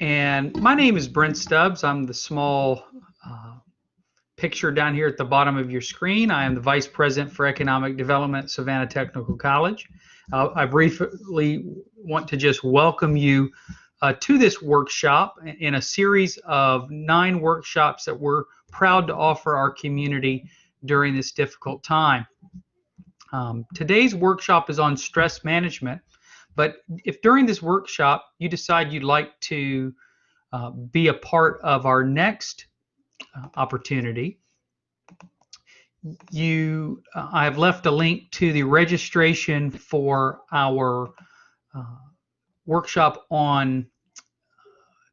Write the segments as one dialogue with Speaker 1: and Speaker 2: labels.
Speaker 1: And my name is Brent Stubbs. I'm the small picture down here at the bottom of your screen. I am the Vice President for Economic Development at Savannah Technical College. I briefly want to just welcome you to this workshop in a series of 9 workshops that we're proud to offer our community during this difficult time. Today's workshop is on stress management, but if during this workshop you decide you'd like to be a part of our next opportunity, I have left a link to the registration for our workshop on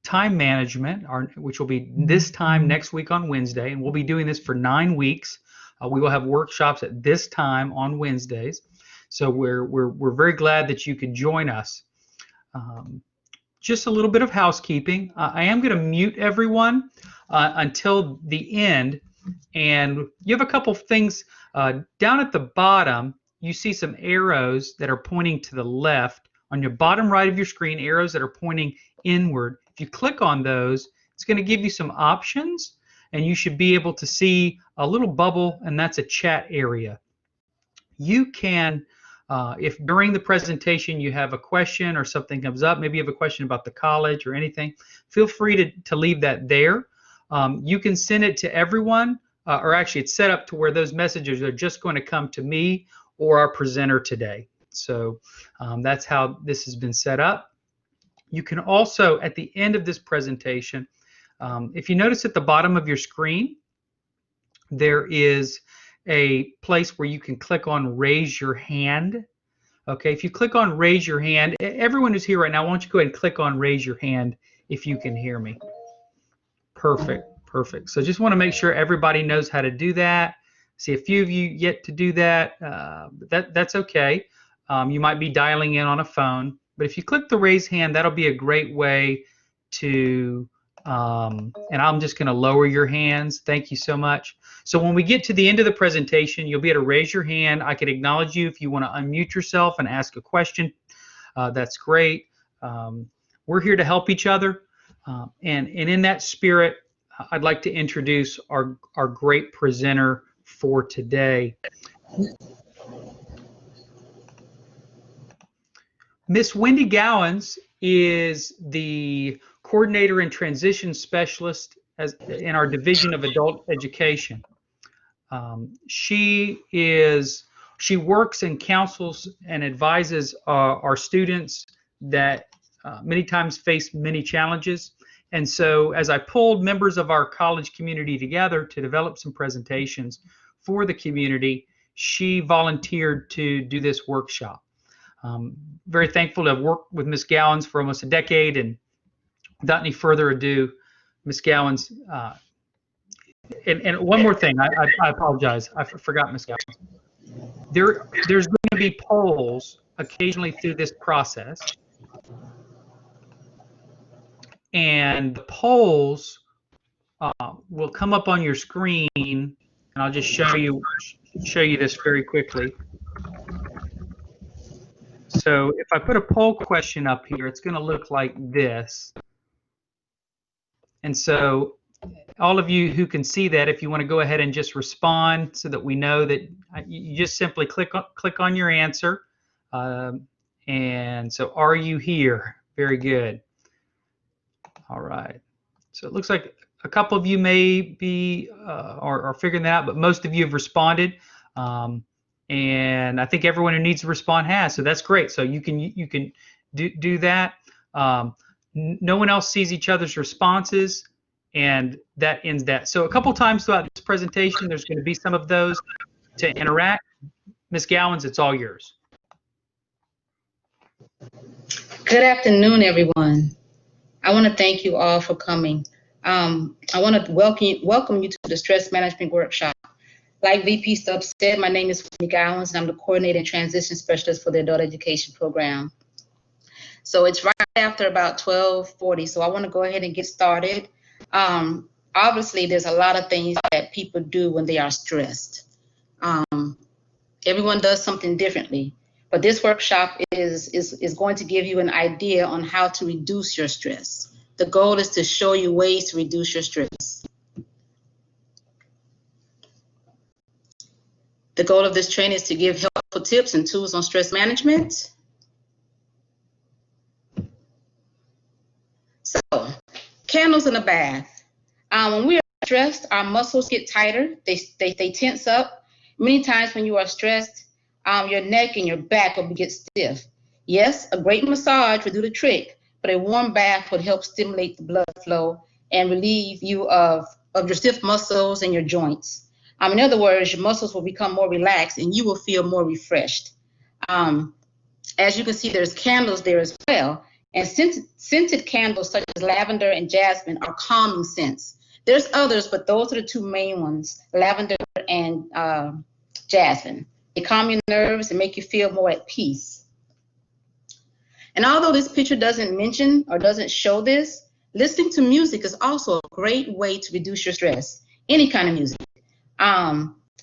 Speaker 1: time management, which will be this time next week on Wednesday, and we'll be doing this for 9 weeks. We will have workshops at this time on Wednesdays, so we're very glad that you could join us. Just a little bit of housekeeping. I am going to mute everyone until the end, and you have a couple of things down at the bottom. You see some arrows that are pointing to the left on your bottom right of your screen, arrows that are pointing inward. If you click on those, it's going to give you some options, and you should be able to see a little bubble, and that's a chat area. You can, if during the presentation you have a question or something comes up, maybe you have a question about the college or anything, feel free to leave that there. You can send it to everyone, or actually it's set up to where those messages are just going to come to me or our presenter today. So that's how this has been set up. You can also, at the end of this presentation, if you notice at the bottom of your screen, there is a place where you can click on raise your hand. Okay, if you click on raise your hand, everyone who's here right now, why don't you go ahead and click on raise your hand if you can hear me. Perfect, perfect. So just want to make sure everybody knows how to do that. See a few of you yet to do that. That's okay. You might be dialing in on a phone, but if you click the raise hand, that'll be a great way to, and I'm just going to lower your hands. Thank you so much. So when we get to the end of the presentation, you'll be able to raise your hand. I can acknowledge you if you want to unmute yourself and ask a question. That's great. We're here to help each other. And in that spirit, I'd like to introduce our great presenter for today. Miss Wendy Gowans is the coordinator and transition specialist in our Division of Adult Education. She works and counsels and advises our students that many times face many challenges. And so as I pulled members of our college community together to develop some presentations for the community, she volunteered to do this workshop. Very thankful to have worked with Ms. Gowans for almost a decade, and without any further ado, Ms. Gowans, and one more thing, I apologize, I forgot Ms. Gowans. There's going to be polls occasionally through this process, and the polls will come up on your screen, and I'll just show you this very quickly. So if I put a poll question up here, it's going to look like this. And so all of you who can see that, if you want to go ahead and just respond so that we know that you just simply click on your answer. And so are you here? Very good. All right. So it looks like a couple of you may be are figuring that out, but most of you have responded. And I think everyone who needs to respond has, so that's great. So you can do that. No one else sees each other's responses, and that ends that. So a couple times throughout this presentation, there's going to be some of those to interact. Ms. Gowans, it's all yours.
Speaker 2: Good afternoon, everyone. I want to thank you all for coming. I want to welcome you to the Stress Management Workshop. Like VP Stubbs said, my name is Wendy Gowans, and I'm the Coordinator and Transition Specialist for the Adult Education Program. So it's right after about 12:40, so I want to go ahead and get started. Obviously, there's a lot of things that people do when they are stressed. Everyone does something differently, but this workshop is going to give you an idea on how to reduce your stress. The goal is to show you ways to reduce your stress. The goal of this training is to give helpful tips and tools on stress management. So, candles in a bath. When we are stressed, our muscles get tighter. They tense up. Many times when you are stressed, your neck and your back will get stiff. Yes, a great massage will do the trick, but a warm bath would help stimulate the blood flow and relieve you of your stiff muscles and your joints. In other words, your muscles will become more relaxed and you will feel more refreshed. As you can see, there's candles there as well. And scented candles such as lavender and jasmine are calming scents. There's others, but those are the two main ones, lavender and jasmine. They calm your nerves and make you feel more at peace. And although this picture doesn't mention or doesn't show this, listening to music is also a great way to reduce your stress. Any kind of music.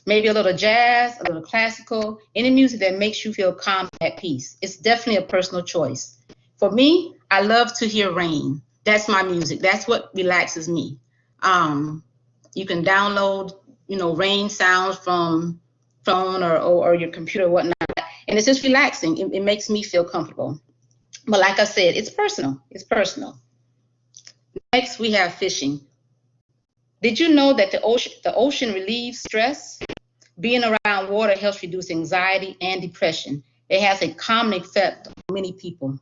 Speaker 2: Maybe a little jazz, a little classical, any music that makes you feel calm and at peace. It's definitely a personal choice. For me, I love to hear rain. That's my music. That's what relaxes me. You can download, rain sounds from phone or your computer or whatnot, and it's just relaxing. It makes me feel comfortable. But like I said, it's personal. It's personal. Next, we have fishing. Did you know that the ocean relieves stress? Being around water helps reduce anxiety and depression. It has a calming effect on many people.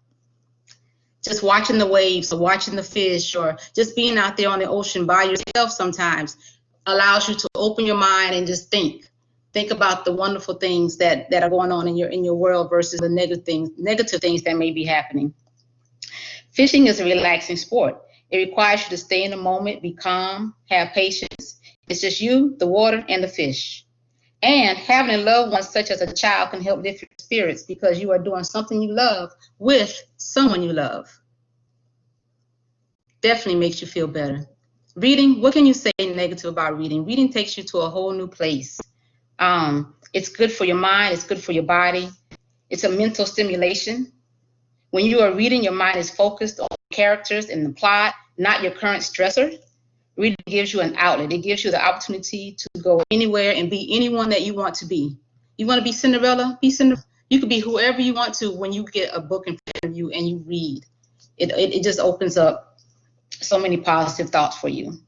Speaker 2: Just watching the waves or watching the fish or just being out there on the ocean by yourself sometimes allows you to open your mind and just think about the wonderful things that are going on in your world versus the negative things that may be happening. Fishing is a relaxing sport. It requires you to stay in the moment, be calm, have patience. It's just you, the water, and the fish. And having a loved one such as a child can help lift your spirits because you are doing something you love with someone you love. Definitely makes you feel better. Reading, what can you say negative about reading? Reading takes you to a whole new place. It's good for your mind, it's good for your body. It's a mental stimulation. When you are reading, your mind is focused on characters and the plot, not your current stressor. Reading gives you an outlet. It gives you the opportunity to go anywhere and be anyone that you want to be. You want to be Cinderella? Be Cinderella. You could be whoever you want to when you get a book in front of you and you read. It just opens up so many positive thoughts for you.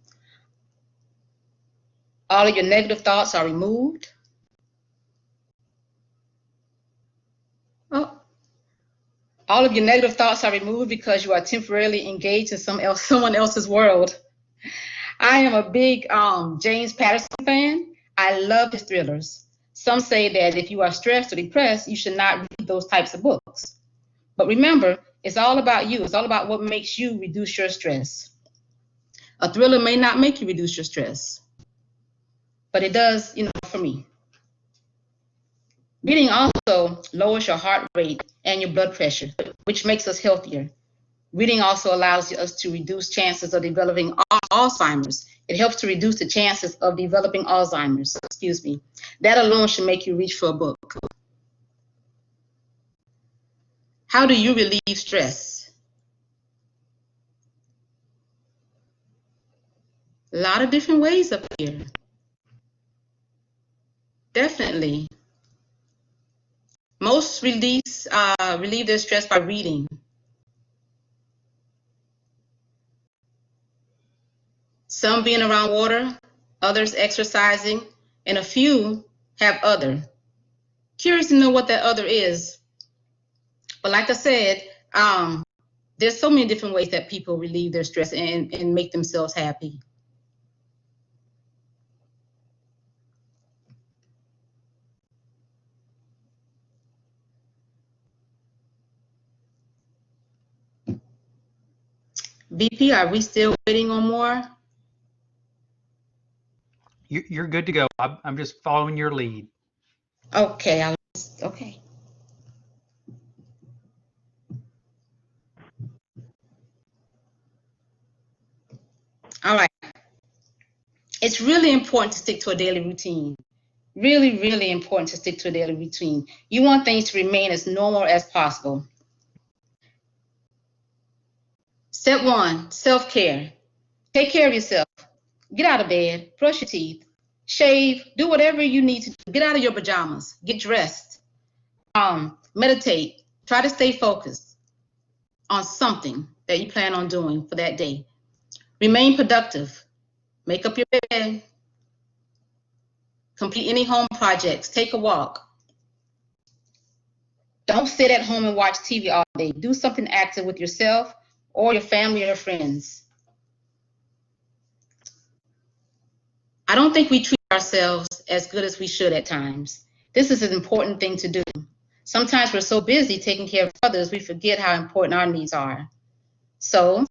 Speaker 2: All of your negative thoughts are removed. All of your negative thoughts are removed because you are temporarily engaged in someone else's world. I am a big James Patterson fan. I love his thrillers. Some say that if you are stressed or depressed, you should not read those types of books. But remember, it's all about you. It's all about what makes you reduce your stress. A thriller may not make you reduce your stress, but it does, for me. Reading also lowers your heart rate and your blood pressure, which makes us healthier. Reading also allows us to reduce chances of developing Alzheimer's. It helps to reduce the chances of developing Alzheimer's. That alone should make you reach for a book. How do you relieve stress? A lot of different ways up here. Definitely. Most relieve their stress by reading. Some being around water, others exercising, and a few have other. Curious to know what that other is. But like I said, there's so many different ways that people relieve their stress and make themselves happy. VP, are we still waiting on more?
Speaker 1: You're good to go. I'm just following your lead.
Speaker 2: Okay, okay. All right. It's really important to stick to a daily routine. Really, really important to stick to a daily routine. You want things to remain as normal as possible. Step 1, self-care. Take care of yourself. Get out of bed, brush your teeth, shave, do whatever you need to do. Get out of your pajamas, get dressed, meditate. Try to stay focused on something that you plan on doing for that day. Remain productive. Make up your bed. Complete any home projects. Take a walk. Don't sit at home and watch TV all day. Do something active with yourself or your family or friends. I don't think we treat ourselves as good as we should at times. This is an important thing to do. Sometimes we're so busy taking care of others, we forget how important our needs are. So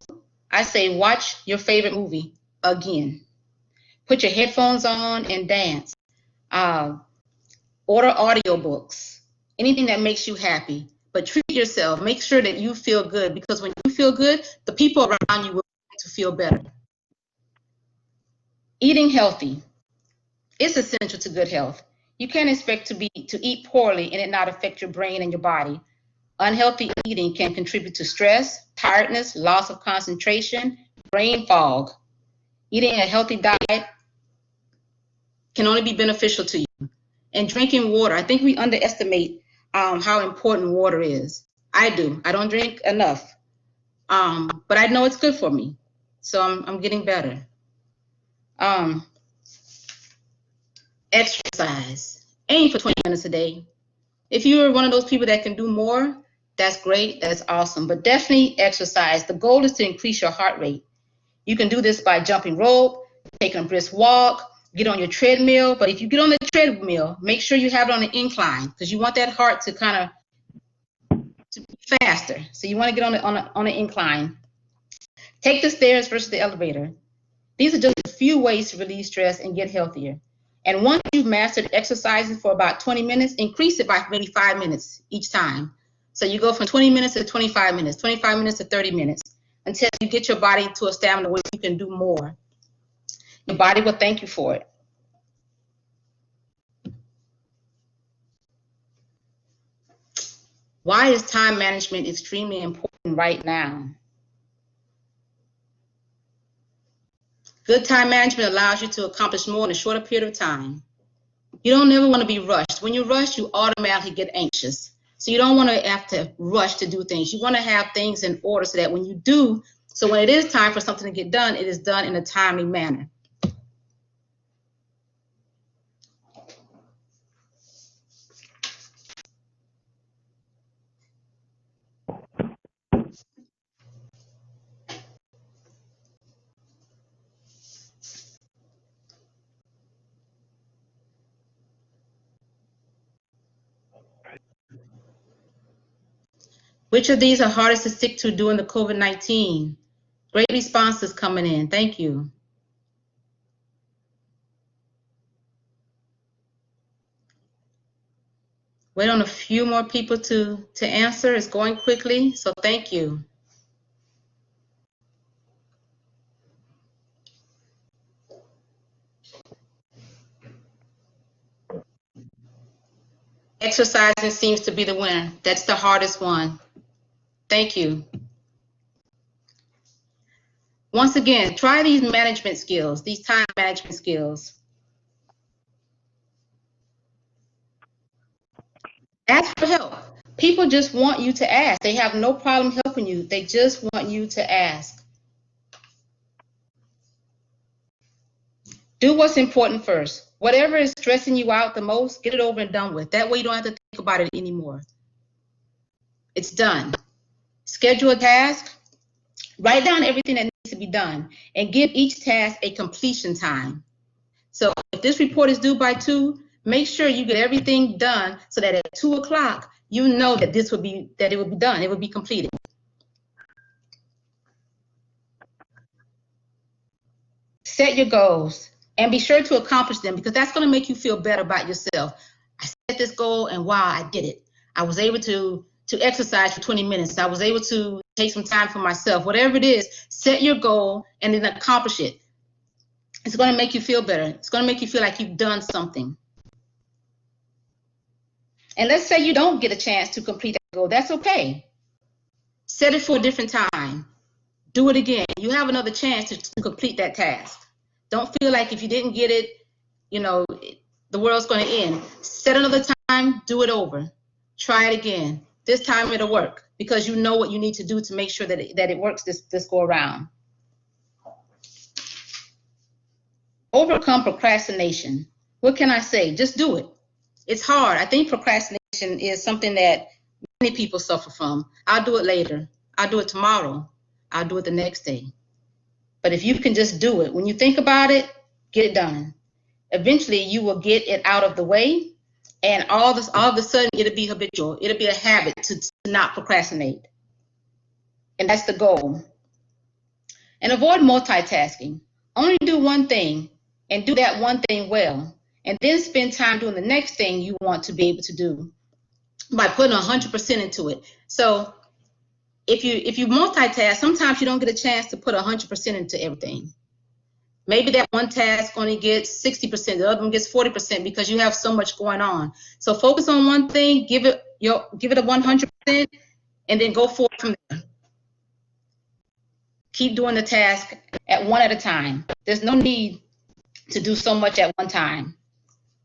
Speaker 2: I say watch your favorite movie again. Put your headphones on and dance. Order audiobooks, anything that makes you happy. But treat yourself. Make sure that you feel good, because when you feel good, the people around you will begin to feel better. Eating healthy. It's essential to good health. You can't expect to eat poorly and it not affect your brain and your body. Unhealthy eating can contribute to stress, tiredness, loss of concentration, brain fog. Eating a healthy diet can only be beneficial to you. And drinking water. I think we underestimate how important water is. I do. I don't drink enough, but I know it's good for me, so I'm getting better. Exercise. Aim for 20 minutes a day. If you're one of those people that can do more, that's great. That's awesome. But definitely exercise. The goal is to increase your heart rate. You can do this by jumping rope, taking a brisk walk, get on your treadmill. But if you get on the treadmill, make sure you have it on an incline, because you want that heart to kind of to be faster. So you want to get on an incline. Take the stairs versus the elevator. These are just a few ways to relieve stress and get healthier. And once you've mastered exercising for about 20 minutes, increase it by maybe 5 minutes each time. So you go from 20 minutes to 25 minutes, 25 minutes to 30 minutes, until you get your body to a stamina where you can do more. Your body will thank you for it. Why is time management extremely important right now? Good time management allows you to accomplish more in a shorter period of time. You don't ever want to be rushed. When you rush, you automatically get anxious. So you don't want to have to rush to do things. You want to have things in order so that when you do, so when it is time for something to get done, it is done in a timely manner. Which of these are hardest to stick to during the COVID-19? Great responses coming in. Thank you. Wait on a few more people to answer. It's going quickly, so thank you. Exercising seems to be the winner. That's the hardest one. Thank you. Once again, try these management skills, these time management skills. Ask for help. People just want you to ask. They have no problem helping you. They just want you to ask. Do what's important first. Whatever is stressing you out the most, get it over and done with. That way you don't have to think about it anymore. It's done. Schedule a task. Write down everything that needs to be done and give each task a completion time. So if this report is due by 2, make sure you get everything done so that at 2 o'clock, you know that it will be done. It will be completed. Set your goals and be sure to accomplish them, because that's going to make you feel better about yourself. I set this goal and wow, I did it. I was able to exercise for 20 minutes. I was able to take some time for myself. Whatever it is, set your goal and then accomplish it. It's going to make you feel better. It's going to make you feel like you've done something. And let's say you don't get a chance to complete that goal. That's okay. Set it for a different time. Do it again. You have another chance to complete that task. Don't feel like if you didn't get it, you know, the world's going to end. Set another time, do it over. Try it again. This time it'll work because you know what you need to do to make sure that it works this go around. Overcome procrastination. What can I say? Just do it. It's hard. I think procrastination is something that many people suffer from. I'll do it later. I'll do it tomorrow. I'll do it the next day. But if you can just do it, when you think about it, get it done. Eventually, you will get it out of the way, and all of a sudden, it'll be habitual. It'll be a habit to not procrastinate. And that's the goal. And avoid multitasking. Only do one thing and do that one thing well, and then spend time doing the next thing you want to be able to do by putting 100% into it. So if you multitask, sometimes you don't get a chance to put 100% into everything. Maybe that one task only gets 60%, the other one gets 40% because you have so much going on. So focus on one thing, give it a 100%, and then go forward from there. Keep doing the task one at a time. There's no need to do so much at one time.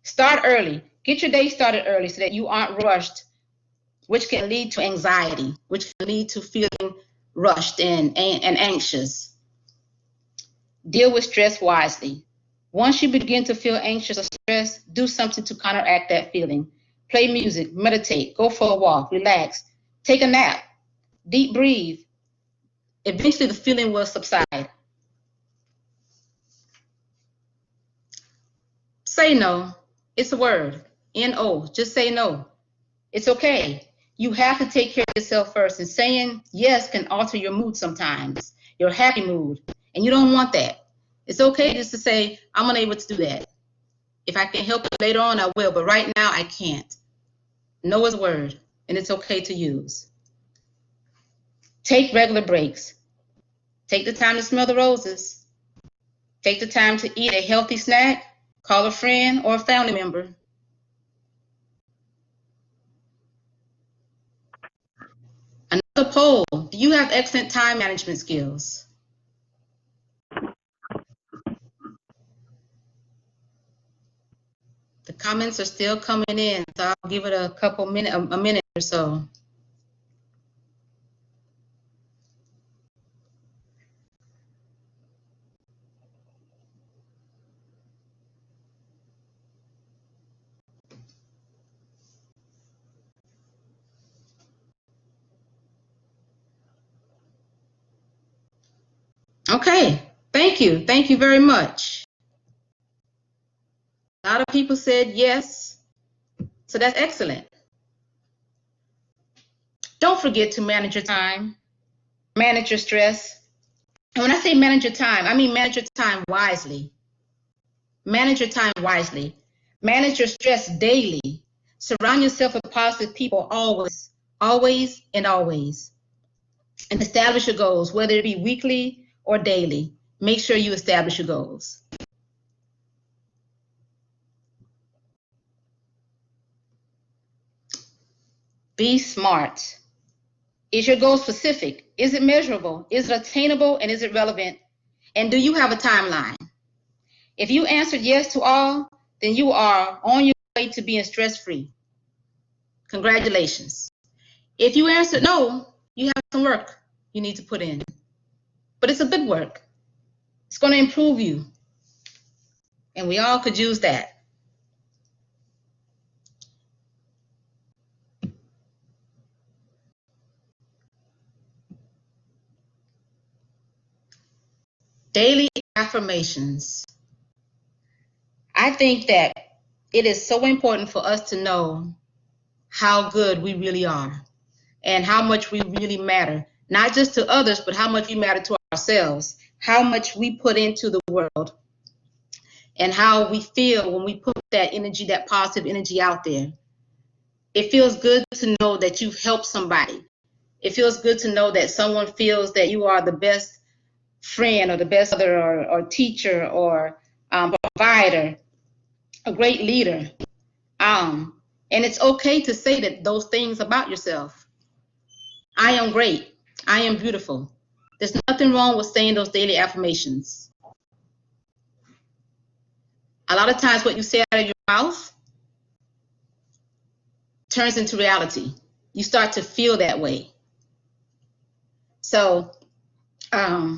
Speaker 2: Start early. Get your day started early so that you aren't rushed, which can lead to anxiety, which can lead to feeling rushed and anxious. Deal with stress wisely. Once you begin to feel anxious or stressed, do something to counteract that feeling. Play music, meditate, go for a walk, relax, take a nap, deep breathe. Eventually the feeling will subside. Say no. It's a word. N-O. Just say no. It's okay. You have to take care of yourself first, and saying yes can alter your mood sometimes, your happy mood, and you don't want that. It's okay just to say, I'm unable to do that. If I can help you later on, I will, but right now I can't. No is a word, and it's okay to use. Take regular breaks. Take the time to smell the roses. Take the time to eat a healthy snack. Call a friend or a family member. Another poll, do you have excellent time management skills? The comments are still coming in, so I'll give it a minute or so. Okay, thank you. Thank you very much. A lot of people said yes, so that's excellent. Don't forget to manage your time, manage your stress. And when I say manage your time, I mean manage your time wisely. Manage your time wisely. Manage your stress daily. Surround yourself with positive people always, always, and always. And establish your goals, whether it be weekly or daily. Make sure you establish your goals. Be smart. Is your goal specific? Is it measurable? Is it attainable? And is it relevant? And do you have a timeline? If you answered yes to all, then you are on your way to being stress-free. Congratulations. If you answered no, you have some work you need to put in. But it's a good work. It's going to improve you. And we all could use that. Daily affirmations. I think that it is so important for us to know how good we really are and how much we really matter, not just to others, but how much we matter to ourselves, how much we put into the world, and how we feel when we put that energy, that positive energy out there. It feels good to know that you've helped somebody. It feels good to know that someone feels that you are the best friend or the best mother or teacher or provider, a great leader. And it's okay to say those things about yourself. I am great. I am beautiful. There's nothing wrong with saying those daily affirmations. A lot of times what you say out of your mouth turns into reality. You start to feel that way. So, there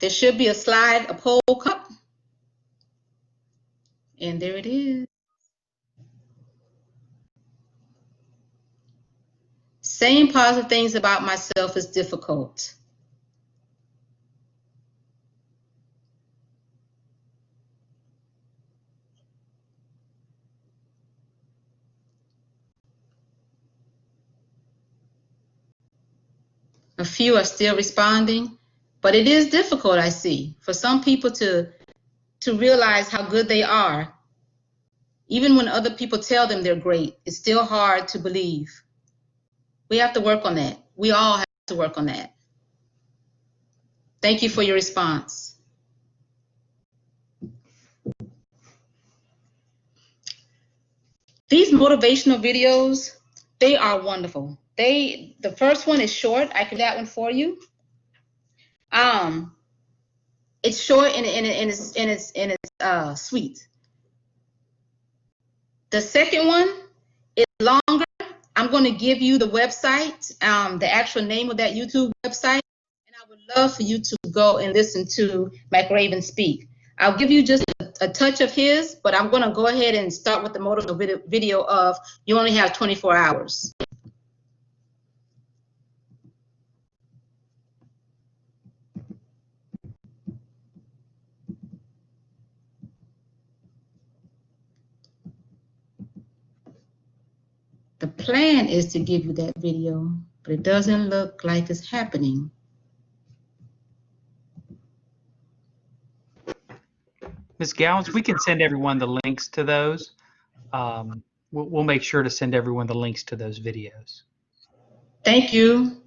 Speaker 2: should be a slide, a poll cup. And there it is. Saying positive things about myself is difficult. A few are still responding, but it is difficult, I see, for some people to realize how good they are. Even when other people tell them they're great, it's still hard to believe. We have to work on that. We all have to work on that. Thank you for your response. These motivational videos, they are wonderful. The first one is short. I can do that one for you. It's short and it's sweet. The second one is longer. I'm going to give you the website, the actual name of that YouTube website, and I would love for you to go and listen to McRaven speak. I'll give you just a touch of his, but I'm going to go ahead and start with the motivational video of you only have 24 hours. The plan is to give you that video, but it doesn't look like it's happening.
Speaker 1: Ms. Gowans, we can send everyone the links to those. We'll make sure to send everyone the links to those videos.
Speaker 2: Thank you.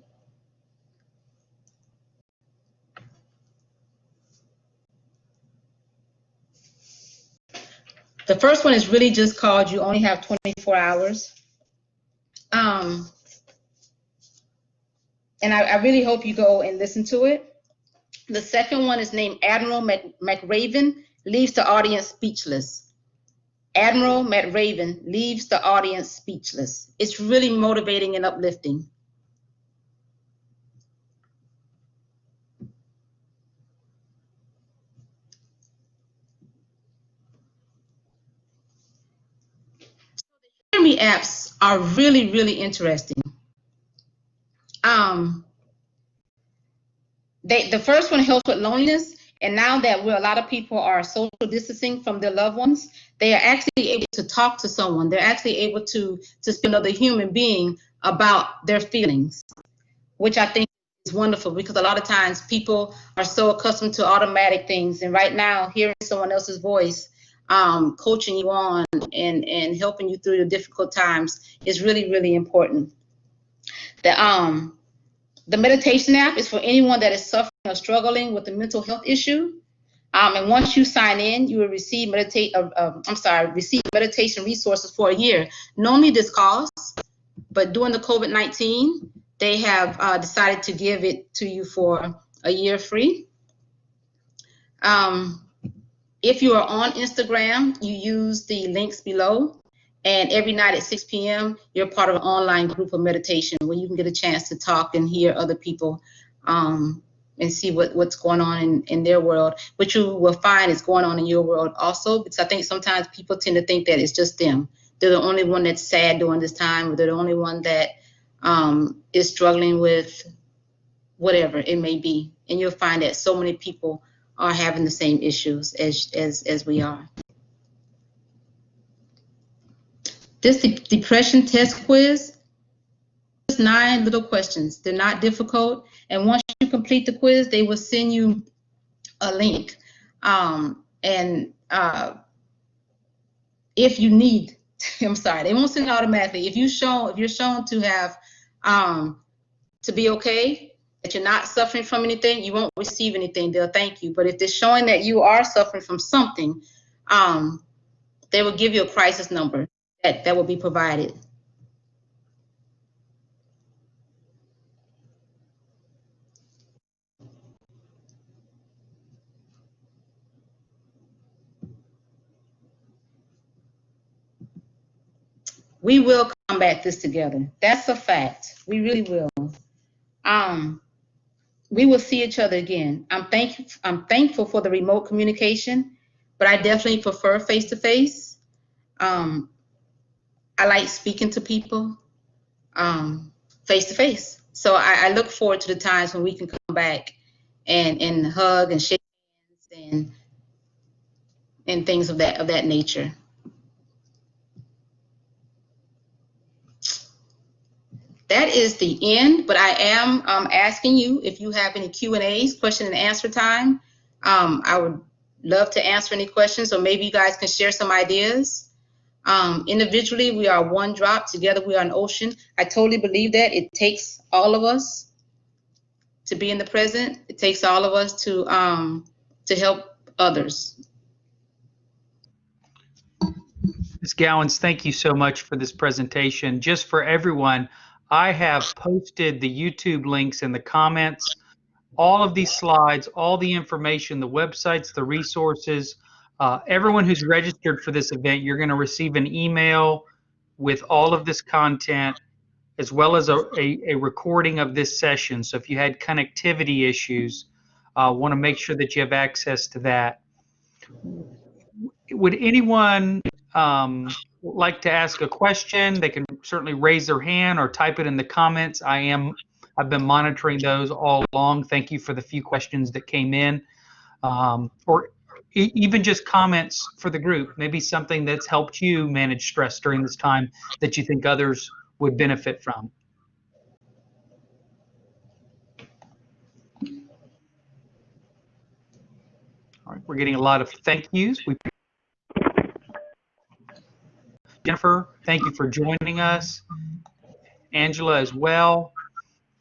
Speaker 2: The first one is really just called You Only Have 24 Hours. And I really hope you go and listen to it. The second one is named Admiral McRaven Leaves the Audience Speechless. Admiral McRaven Leaves the Audience Speechless. It's really motivating and uplifting. Hear Me apps are really, really interesting. The first one helps with loneliness, and now that a lot of people are social distancing from their loved ones, they are actually able to talk to someone. They're actually able to speak to another human being about their feelings, which I think is wonderful, because a lot of times people are so accustomed to automatic things, and right now hearing someone else's voice coaching you on and helping you through your difficult times is really, really important. The meditation app is for anyone that is suffering or struggling with a mental health issue. And once you sign in, you will receive receive meditation resources for a year. Normally this costs, but during the COVID-19, they have decided to give it to you for a year free. If you are on Instagram, you use the links below. And every night at 6 p.m., you're part of an online group of meditation where you can get a chance to talk and hear other people and see what's going on in their world, which you will find is going on in your world also, because I think sometimes people tend to think that it's just them. They're the only one that's sad during this time, or they're the only one that is struggling with whatever it may be. And you'll find that so many people are having the same issues as we are. This depression test quiz, just 9 little questions. They're not difficult. And once you complete the quiz, they will send you a link. If you need, I'm sorry, they won't send it automatically. If you're shown to have to be okay, that you're not suffering from anything, you won't receive anything. They'll thank you. But if they're showing that you are suffering from something, they will give you a crisis number that will be provided. we will combat this together. That's a fact. We really will. We will see each other again. I'm thankful for the remote communication, but I definitely prefer face-to-face. I like speaking to people face-to-face. So I look forward to the times when we can come back and hug and shake hands and things of that nature. That is the end, but I am asking you if you have any Q&As, question and answer time. I would love to answer any questions, or maybe you guys can share some ideas. Individually, we are one drop. Together, we are an ocean. I totally believe that. It takes all of us to be in the present. It takes all of us to help others.
Speaker 1: Ms. Gowans, thank you so much for this presentation. Just for everyone, I have posted the YouTube links in the comments, all of these slides, all the information, the websites, the resources. Everyone who's registered for this event, you're going to receive an email with all of this content, as well as a recording of this session. So if you had connectivity issues, want to make sure that you have access to that. Would anyone like to ask a question? They can certainly raise their hand or type it in the comments. I've been monitoring those all along. Thank you for the few questions that came in, or even just comments for the group. Maybe something that's helped you manage stress during this time that you think others would benefit from. All right, we're getting a lot of thank yous. Jennifer, thank you for joining us. Angela as well.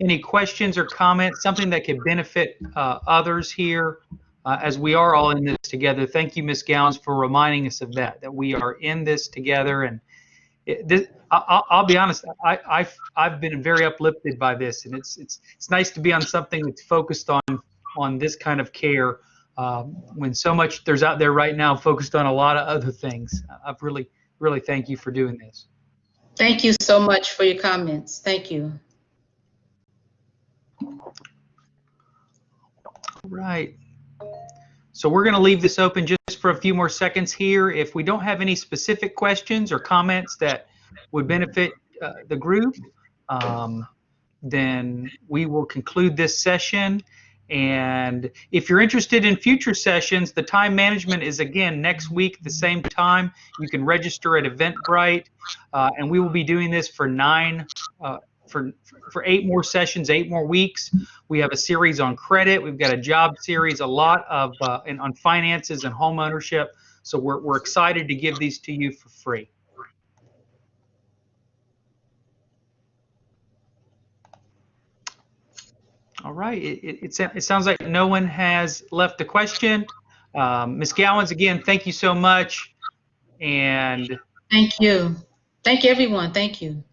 Speaker 1: Any questions or comments, something that could benefit others here as we are all in this together? Thank you, Ms. Gowans, for reminding us of that we are in this together. And I'll be honest, I've been very uplifted by this, and it's nice to be on something that's focused on this kind of care when so much there's out there right now focused on a lot of other things. I've really thank you for doing this.
Speaker 2: Thank you so much for your comments. Thank you.
Speaker 1: All right. So we're going to leave this open just for a few more seconds here. If we don't have any specific questions or comments that would benefit the group, then we will conclude this session. And if you're interested in future sessions, the time management is again next week, the same time. You can register at Eventbrite, and we will be doing this for 8 more sessions, 8 more weeks. We have a series on credit. We've got a job series, a lot of on finances and home ownership. So we're excited to give these to you for free. All right. It sounds like no one has left a question. Ms. Gowans, again, thank you so much. And
Speaker 2: thank you. Thank you, everyone. Thank you.